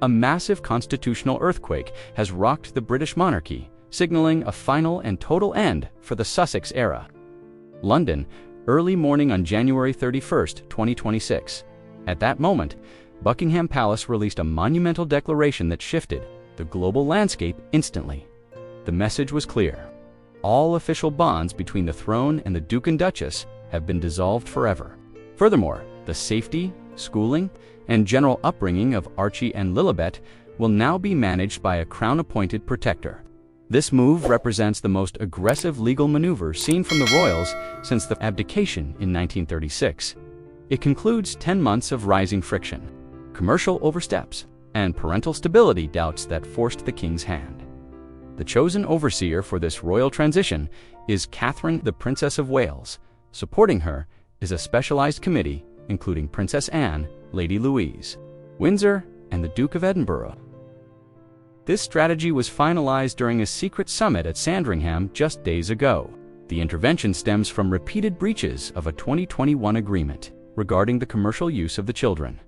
A massive constitutional earthquake has rocked the British monarchy, signaling a final and total end for the Sussex era. London, early morning on January 31, 2026. At that moment, Buckingham Palace released a monumental declaration that shifted the global landscape instantly. The message was clear. All official bonds between the throne and the Duke and Duchess have been dissolved forever. Furthermore, the safety, schooling, and general upbringing of Archie and Lilibet will now be managed by a crown-appointed protector. This move represents the most aggressive legal maneuver seen from the royals since the abdication in 1936. It concludes 10 months of rising friction, commercial oversteps, and parental stability doubts that forced the king's hand. The chosen overseer for this royal transition is Catherine, the Princess of Wales. Supporting her is a specialized committee including Princess Anne, Lady Louise, Windsor, and the Duke of Edinburgh. This strategy was finalized during a secret summit at Sandringham just days ago. The intervention stems from repeated breaches of a 2021 agreement regarding the commercial use of the children.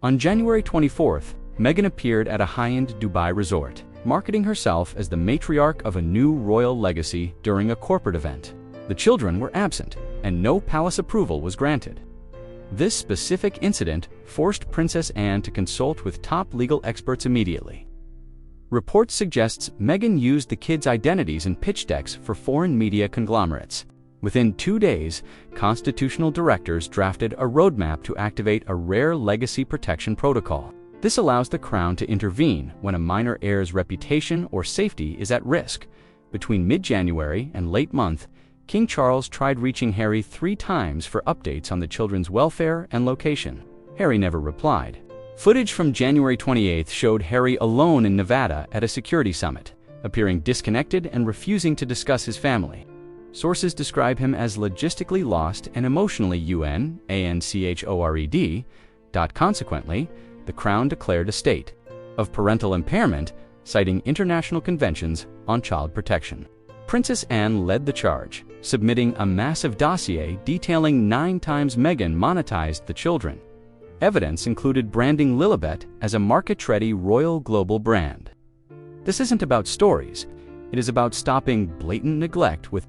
On January 24th, Meghan appeared at a high-end Dubai resort, marketing herself as the matriarch of a new royal legacy during a corporate event. The children were absent, and no palace approval was granted. This specific incident forced Princess Anne to consult with top legal experts immediately. Reports suggest Meghan used the kids' identities and pitch decks for foreign media conglomerates. Within 2 days, constitutional directors drafted a roadmap to activate a rare legacy protection protocol. This allows the Crown to intervene when a minor heir's reputation or safety is at risk. Between mid-January and late month, King Charles tried reaching Harry 3 times for updates on the children's welfare and location. Harry never replied. Footage from January 28th showed Harry alone in Nevada at a security summit, appearing disconnected and refusing to discuss his family. Sources describe him as logistically lost and emotionally unanchored. Consequently, the Crown declared a state of parental impairment, citing international conventions on child protection. Princess Anne led the charge, submitting a massive dossier detailing 9 times Meghan monetized the children. Evidence included branding Lilibet as a market-ready royal global brand. This isn't about stories, it is about stopping blatant neglect. With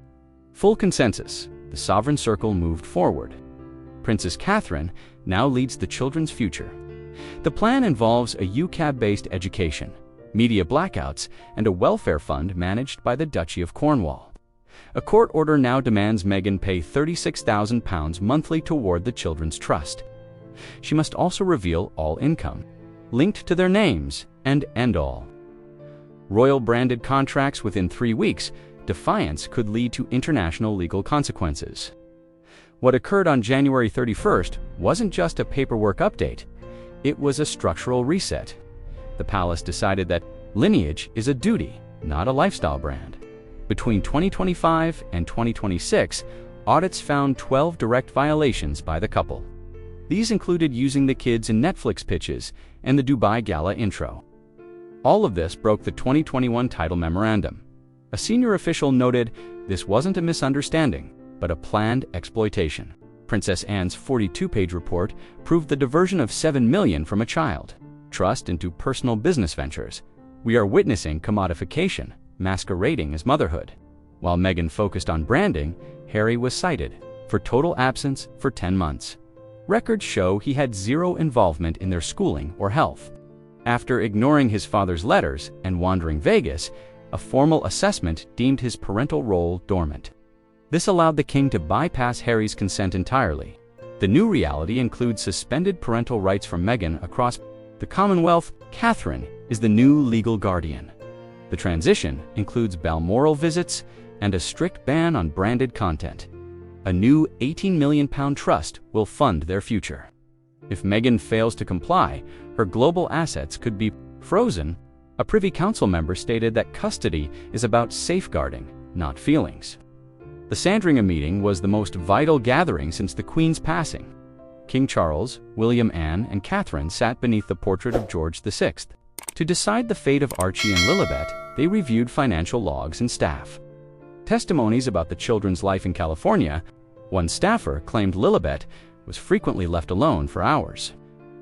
full consensus, the sovereign circle moved forward. Princess Catherine now leads the children's future. The plan involves a UCAB-based education, media blackouts, and a welfare fund managed by the Duchy of Cornwall. A court order now demands Meghan pay £36,000 monthly toward the children's trust. She must also reveal all income, linked to their names, and end all. Royal-branded contracts within 3 weeks. Defiance could lead to international legal consequences. What occurred on January 31st wasn't just a paperwork update, it was a structural reset. The palace decided that lineage is a duty, not a lifestyle brand. Between 2025 and 2026, audits found 12 direct violations by the couple. These included using the kids in Netflix pitches and the Dubai Gala intro. All of this broke the 2021 title memorandum. A senior official noted this wasn't a misunderstanding, but a planned exploitation. Princess Anne's 42-page report proved the diversion of $7 million from a child trust into personal business ventures. We are witnessing commodification, masquerading as motherhood. While Meghan focused on branding, Harry was cited for total absence for 10 months. Records show he had zero involvement in their schooling or health. After ignoring his father's letters and wandering Vegas, a formal assessment deemed his parental role dormant. This allowed the king to bypass Harry's consent entirely. The new reality includes suspended parental rights from Meghan across the Commonwealth. Catherine is the new legal guardian. The transition includes Balmoral visits and a strict ban on branded content. A new £18 million trust will fund their future. If Meghan fails to comply, her global assets could be frozen. A Privy Council member stated that custody is about safeguarding, not feelings. The Sandringham meeting was the most vital gathering since the Queen's passing. King Charles, William, Anne, and Catherine sat beneath the portrait of George VI. To decide the fate of Archie and Lilibet, they reviewed financial logs and staff testimonies about the children's life in California. One staffer claimed Lilibet was frequently left alone for hours.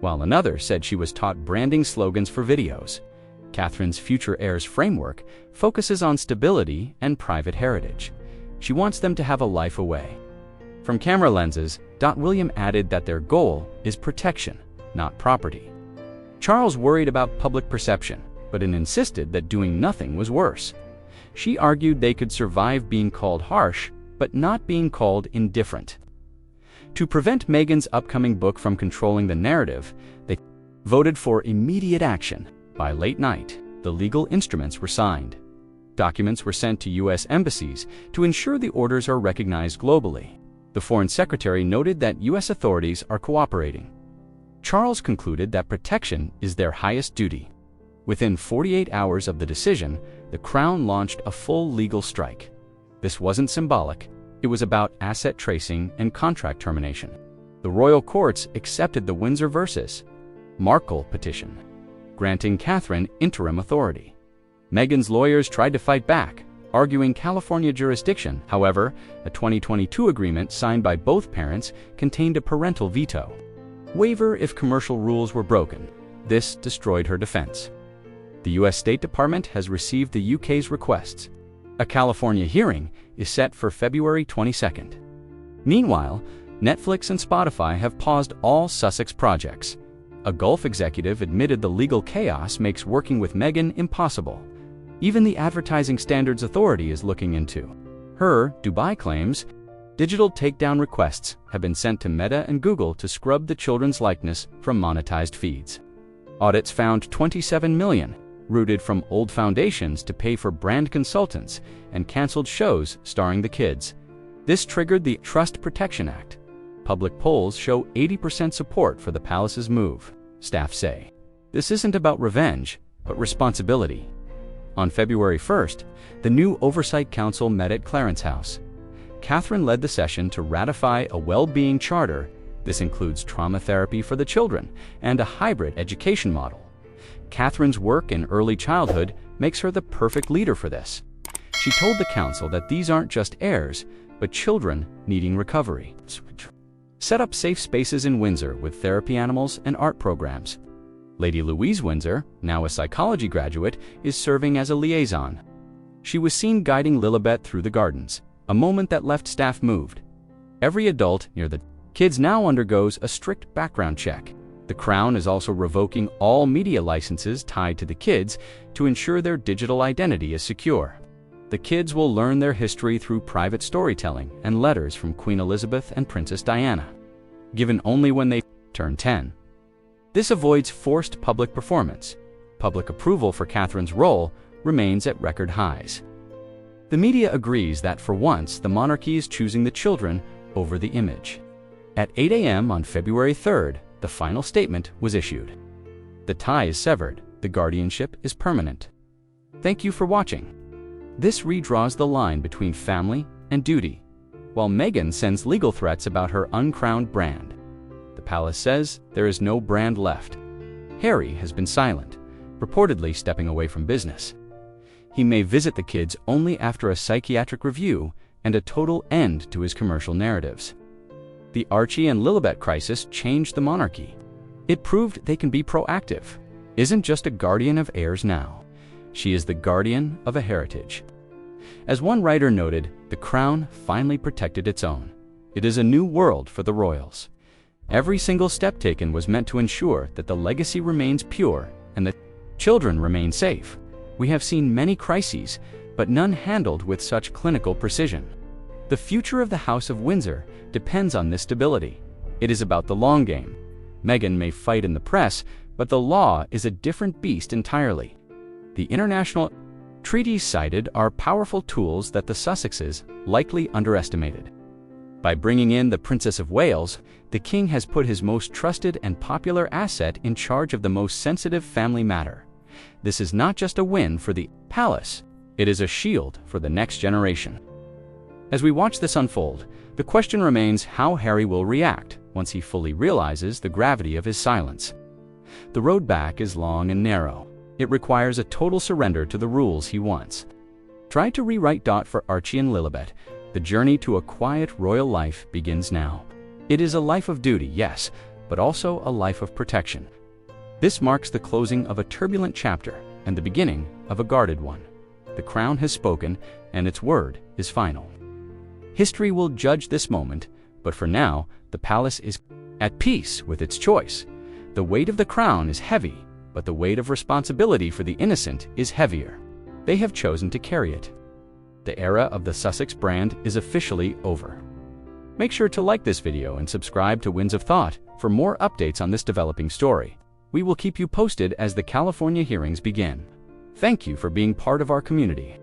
while another said she was taught branding slogans for videos. Catherine's future heirs framework focuses on stability and private heritage. She wants them to have a life away from camera lenses. William added that their goal is protection, not property. Charles worried about public perception, but insisted that doing nothing was worse. She argued they could survive being called harsh, but not being called indifferent. To prevent Meghan's upcoming book from controlling the narrative, they voted for immediate action. By late night, the legal instruments were signed. Documents were sent to U.S. embassies to ensure the orders are recognized globally. The Foreign Secretary noted that U.S. authorities are cooperating. Charles concluded that protection is their highest duty. Within 48 hours of the decision, the Crown launched a full legal strike. This wasn't symbolic. It was about asset tracing and contract termination. The royal courts accepted the Windsor v. Markle petition, granting Catherine interim authority. Meghan's lawyers tried to fight back, arguing California jurisdiction. However, a 2022 agreement signed by both parents contained a parental veto. Waiver if commercial rules were broken. This destroyed her defense. The U.S. State Department has received the UK's requests. A California hearing is set for February 22nd. Meanwhile, Netflix and Spotify have paused all Sussex projects. A Gulf executive admitted the legal chaos makes working with Meghan impossible. Even the Advertising Standards Authority is looking into her. Dubai claims digital takedown requests have been sent to Meta and Google to scrub the children's likeness from monetized feeds. Audits found 27 million routed from old foundations to pay for brand consultants and canceled shows starring the kids. This triggered the Trust Protection Act. Public polls show 80% support for the palace's move. Staff say this isn't about revenge, but responsibility. On February 1st, the new Oversight Council met at Clarence House. Catherine led the session to ratify a well-being charter. This includes trauma therapy for the children and a hybrid education model. Catherine's work in early childhood makes her the perfect leader for this. She told the council that these aren't just heirs, but children needing recovery. Set up safe spaces in Windsor with therapy animals and art programs. Lady Louise Windsor, now a psychology graduate, is serving as a liaison. She was seen guiding Lilibet through the gardens, a moment that left staff moved. Every adult near the kids now undergoes a strict background check. The Crown is also revoking all media licenses tied to the kids to ensure their digital identity is secure. The kids will learn their history through private storytelling and letters from Queen Elizabeth and Princess Diana, given only when they turn 10. This avoids forced public performance. Public approval for Catherine's role remains at record highs. The media agrees that for once the monarchy is choosing the children over the image. At 8 a.m. on February 3rd, the final statement was issued. The tie is severed. The guardianship is permanent. Thank you for watching. This redraws the line between family and duty, while Meghan sends legal threats about her uncrowned brand. The palace says there is no brand left. Harry has been silent, reportedly stepping away from business. He may visit the kids only after a psychiatric review and a total end to his commercial narratives. The Archie and Lilibet crisis changed the monarchy. It proved they can be proactive. Isn't just a guardian of heirs now. She is the guardian of a heritage. As one writer noted, the Crown finally protected its own. It is a new world for the royals. Every single step taken was meant to ensure that the legacy remains pure and that children remain safe. We have seen many crises, but none handled with such clinical precision. The future of the House of Windsor depends on this stability. It is about the long game. Meghan may fight in the press, but the law is a different beast entirely. The international treaties cited are powerful tools that the Sussexes likely underestimated. By bringing in the Princess of Wales, the king has put his most trusted and popular asset in charge of the most sensitive family matter. This is not just a win for the palace, it is a shield for the next generation. As we watch this unfold, the question remains how Harry will react once he fully realizes the gravity of his silence. The road back is long and narrow. It requires a total surrender to the rules he wants. Try to rewrite. For Archie and Lilibet, the journey to a quiet royal life begins now. It is a life of duty, yes, but also a life of protection. This marks the closing of a turbulent chapter and the beginning of a guarded one. The crown has spoken, and its word is final. History will judge this moment, but for now, the palace is at peace with its choice. The weight of the crown is heavy, but the weight of responsibility for the innocent is heavier. They have chosen to carry it. The era of the Sussex brand is officially over. Make sure to like this video and subscribe to Winds of Thought for more updates on this developing story. We will keep you posted as the California hearings begin. Thank you for being part of our community.